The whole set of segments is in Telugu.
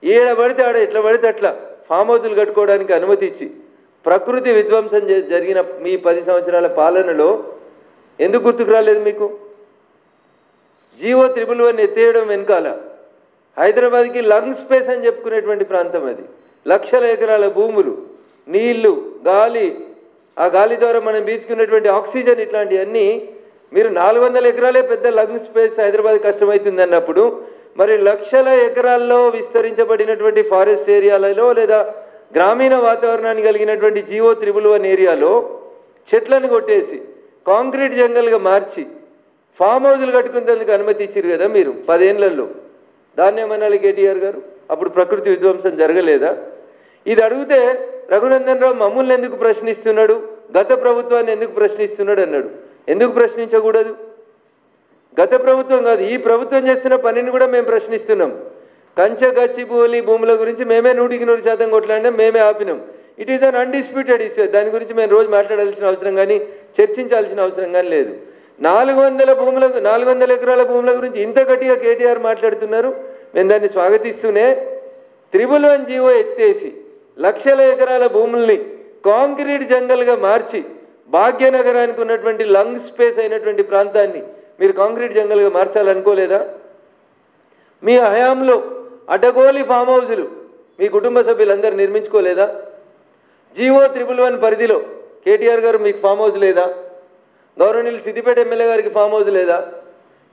ఏడ పడితే ఆడ ఎట్లా పడితే అట్లా ఫామ్ హౌజులు కట్టుకోవడానికి అనుమతి ఇచ్చి ప్రకృతి విధ్వంసం జరిగిన మీ 10 సంవత్సరాల పాలనలో ఎందుకు గుర్తుకు రాలేదు మీకు? జీవో 111 ఎత్తేయడం వెనకాల హైదరాబాద్కి లంగ్ స్పేస్ అని చెప్పుకునేటువంటి ప్రాంతం అది. లక్షల ఎకరాల భూములు, నీళ్లు, గాలి, ఆ గాలి ద్వారా మనం పీల్చుకున్నటువంటి ఆక్సిజన్, ఇట్లాంటివన్నీ మీరు 400 ఎకరాలే పెద్ద లంగ్ స్పేస్ హైదరాబాద్ కష్టమవుతుంది అన్నప్పుడు మరి లక్షల ఎకరాల్లో విస్తరించబడినటువంటి ఫారెస్ట్ ఏరియాలలో లేదా గ్రామీణ వాతావరణాన్ని కలిగినటువంటి జీవో 111 ఏరియాలో చెట్లను కొట్టేసి కాంక్రీట్ జంగల్గా మార్చి ఫామ్ హౌజులు కట్టుకునేందుకు అనుమతి ఇచ్చారు కదా మీరు 10 ఏళ్లలో. దాన్ని ఏమనాలి కేటీఆర్ గారు? అప్పుడు ప్రకృతి విధ్వంసం జరగలేదా? ఇది అడిగితే రఘునందన్ రావు మమ్మల్ని ఎందుకు ప్రశ్నిస్తున్నాడు, గత ప్రభుత్వాన్ని ఎందుకు ప్రశ్నిస్తున్నాడు అన్నాడు. ఎందుకు ప్రశ్నించకూడదు? గత ప్రభుత్వం కాదు, ఈ ప్రభుత్వం చేస్తున్న పనిని కూడా మేము ప్రశ్నిస్తున్నాం. కంచె గచ్చిబౌలి భూముల గురించి మేమే 100% కొట్లాడినాం, మేమే ఆపినాం. It is an undisputed issue. దాని గురించి మేము రోజు మాట్లాడాల్సిన అవసరం కానీ చర్చించాల్సిన అవసరం కానీ లేదు. 400 ఎకరాల భూముల గురించి ఇంత గట్టిగా కేటీఆర్ మాట్లాడుతున్నారు. మేము దాన్ని స్వాగతిస్తూనే 111 జీవో ఎత్తేసి లక్షల ఎకరాల భూముల్ని కాంక్రీట్ జంగల్గా మార్చి భాగ్యనగరానికి ఉన్నటువంటి లంగ్ స్పేస్ అయినటువంటి ప్రాంతాన్ని మీరు కాంక్రీట్ జంగల్గా మార్చాలనుకోలేదా? మీ హయాంలో అడ్డగోలి ఫామ్ హౌజులు మీ కుటుంబ సభ్యులందరూ నిర్మించుకోలేదా? జీవో 111 పరిధిలో కేటీఆర్ గారు మీకు ఫామ్ హౌజ్ లేదా? గౌరవనీయులు సిద్దిపేట ఎమ్మెల్యే గారికి ఫామ్ హౌజ్ లేదా?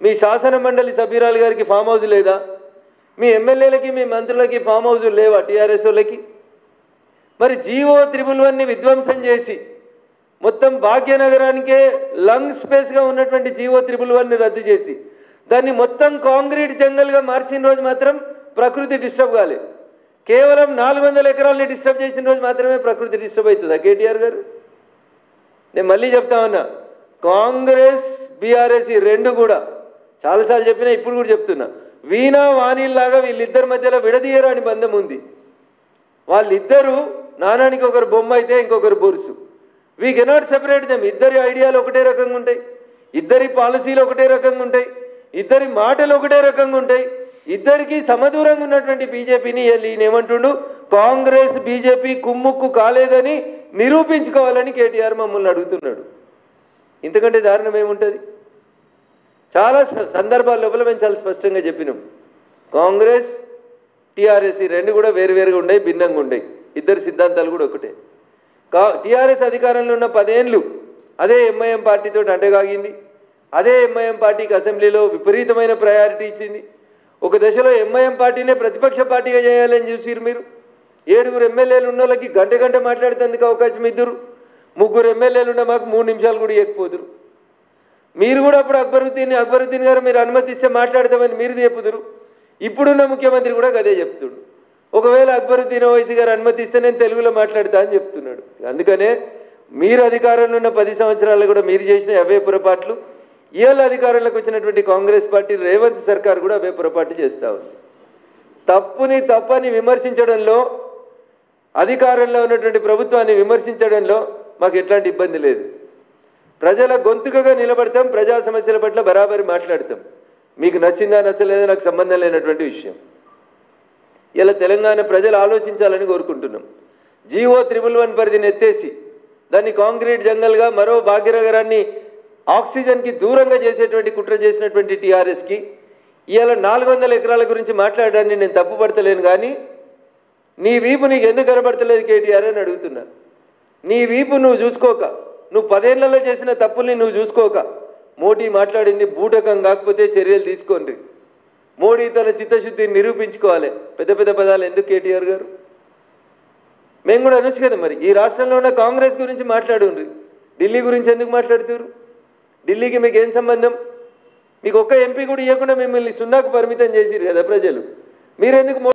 మీ శాసన మండలి సభ్యురాలు గారికి ఫామ్ హౌజ్ లేదా? మీ ఎమ్మెల్యేలకి మీ మంత్రులకి ఫామ్ హౌజులు లేవా టీఆర్ఎస్ వాళ్ళకి? మరి జీవో 111ని విధ్వంసం చేసి మొత్తం భాగ్యనగరానికే లంగ్ స్పేస్గా ఉన్నటువంటి జీవో 111ని రద్దు చేసి దాన్ని మొత్తం కాంక్రీట్ జంగల్గా మార్చిన రోజు మాత్రం ప్రకృతి డిస్టర్బ్ కాలేదు. కేవలం 400 ఎకరాలని డిస్టర్బ్ చేసిన రోజు మాత్రమే ప్రకృతి డిస్టర్బ్ అవుతుందా కేటీఆర్ గారు? నేను మళ్ళీ చెప్తా ఉన్నా, కాంగ్రెస్ బీఆర్ఎస్ ఈ రెండు కూడా చాలాసార్లు చెప్పినా ఇప్పుడు కూడా చెప్తున్నా, వీణా వాణిల్లాగా వీళ్ళిద్దరి మధ్యలో విడదీయరాని బంధం ఉంది. వాళ్ళిద్దరూ నానానికి ఒకరు బొమ్మ అయితే ఇంకొకరు బొరుసు. We cannot separate them. ఇద్దరి ఐడియాలు ఒకటే రకంగా ఉంటాయి, ఇద్దరి పాలసీలు ఒకటే రకంగా ఉంటాయి, ఇద్దరి మాటలు ఒకటే రకంగా ఉంటాయి. ఇద్దరికి సమదూరంగా ఉన్నటువంటి బీజేపీని ఈయనేమంటుండు, కాంగ్రెస్ బీజేపీ కుమ్ముక్కు కాలేదని నిరూపించుకోవాలని కేటీఆర్ మమ్మల్ని అడుగుతున్నాడు. ఇంతకంటే దారుణం ఏముంటుంది? చాలా సందర్భాల లోపల మేము చాలా స్పష్టంగా చెప్పినాం, కాంగ్రెస్ టీఆర్ఎస్ ఈ రెండు కూడా వేరువేరుగా ఉన్నాయి, భిన్నంగా ఉన్నాయి. ఇద్దరు సిద్ధాంతాలు కూడా ఒకటే. టీఆర్ఎస్ అధికారంలో ఉన్న 10 ఏళ్ళు అదే ఎంఐఎం పార్టీతో అంటగాగింది. అదే ఎంఐఎం పార్టీకి అసెంబ్లీలో విపరీతమైన ప్రయారిటీ ఇచ్చింది. ఒక దశలో ఎంఐఎం పార్టీనే ప్రతిపక్ష పార్టీగా చేయాలని చూసిరు మీరు. 7 ఎమ్మెల్యేలు ఉన్న వాళ్ళకి గంట మాట్లాడేందుకు అవకాశం ఇద్దరు, 3 ఎమ్మెల్యేలు ఉన్న మాకు 3 నిమిషాలు కూడా ఇవ్వకపోదురు. మీరు కూడా అప్పుడు అక్బరుద్దీన్ గారు మీరు అనుమతిస్తే మాట్లాడతామని మీరు చెప్పుదురు. ఇప్పుడున్న ముఖ్యమంత్రి కూడా అదే చెప్తుడు. ఒకవేళ అక్బరుద్దీన్ ఓవైసీ గారు అనుమతిస్తే నేను తెలుగులో మాట్లాడతా అని చెప్తున్నాడు. అందుకనే మీరు అధికారంలో ఉన్న 10 సంవత్సరాలు కూడా మీరు చేసిన అవే పొరపాట్లు ఇవాళ అధికారంలోకి వచ్చినటువంటి కాంగ్రెస్ పార్టీ రేవంత్ సర్కార్ కూడా అవే పొరపాటు చేస్తూ ఉంది. తప్పని విమర్శించడంలో, అధికారంలో ఉన్నటువంటి ప్రభుత్వాన్ని విమర్శించడంలో మాకు ఎట్లాంటి ఇబ్బంది లేదు. ప్రజల గొంతుకగా నిలబడతాం, ప్రజా సమస్యల పట్ల బరాబరి మాట్లాడతాం. మీకు నచ్చిందా నచ్చలేదా నాకు సంబంధం లేనటువంటి విషయం. ఇలా తెలంగాణ ప్రజలు ఆలోచించాలని కోరుకుంటున్నాం. జీవో 111 పరిధిని ఎత్తేసి దాన్ని కాంక్రీట్ జంగల్గా మరో భాగ్యనగరాన్ని ఆక్సిజన్కి దూరంగా చేసేటువంటి కుట్ర చేసినటువంటి టీఆర్ఎస్కి ఇవాళ 400 ఎకరాల గురించి మాట్లాడడాన్ని నేను తప్పుపడతలేను. కానీ నీ వీపు నీకు ఎందుకు కనబడతలేదు కేటీఆర్ అని అడుగుతున్నా. నీ వీపు నువ్వు చూసుకోక, నువ్వు 10 ఏళ్లలో చేసిన తప్పుల్ని నువ్వు చూసుకోక, మోడీ మాట్లాడింది బూటకం కాకపోతే చర్యలు తీసుకోండి. మోడీ తన చిత్తశుద్ధిని నిరూపించుకోవాలి. పెద్ద పదాలు ఎందుకు కేటీఆర్ గారు? మేము కూడా అనొచ్చు కదా. మరి ఈ రాష్ట్రంలో ఉన్న కాంగ్రెస్ గురించి మాట్లాడుండ్రి, ఢిల్లీ గురించి ఎందుకు మాట్లాడుతారు? ఢిల్లీకి మీకు ఏం సంబంధం? మీకు ఒక్క ఎంపీ కూడా ఇవ్వకుండా మిమ్మల్ని సున్నాకు పరిమితం చేసిరు కదా ప్రజలు. మీరెందుకు